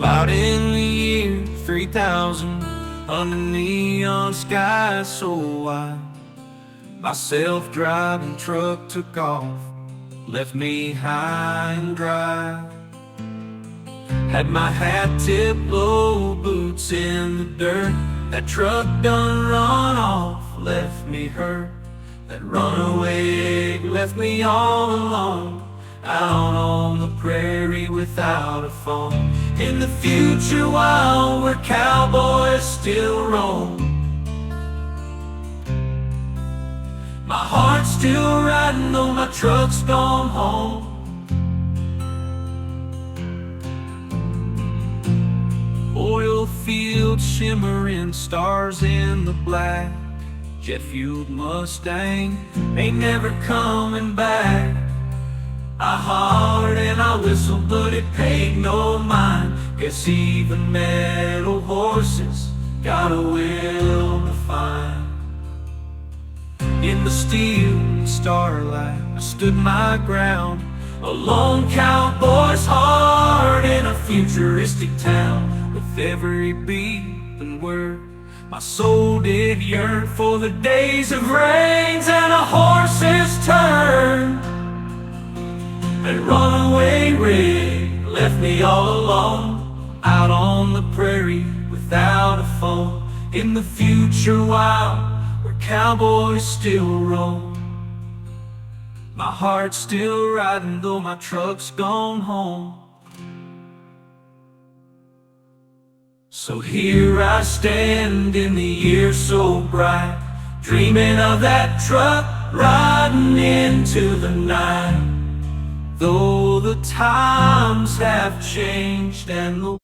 Out in the year 3000, under neon skies so wide, my self-driving truck took off, left me high and dry. Had my hat tipped low, boots in the dirt. That truck done run off, left me hurt. That runaway left me all alone, out on the prairie without a phone. In the future wild where cowboys still roam, my heart's still riding though my truck's gone home. Oil fields shimmering, stars in the black. Jet-fueled Mustang ain't never coming back. I hollered and I whistled, but it paid no mind. Guess even metal horses got a will to find. In the steel starlight, I stood my ground, a lone cowboy's heart in a futuristic town. With every beat and word, my soul did yearn for the days of reins and a horse's turn. That runaway rig left me all alone, out on the prairie without a phone. In the future wild where cowboys still roam, my heart's still riding though my truck's gone home. So here I stand in the year so bright, dreaming of that truck riding into the night. Though the times have changed and the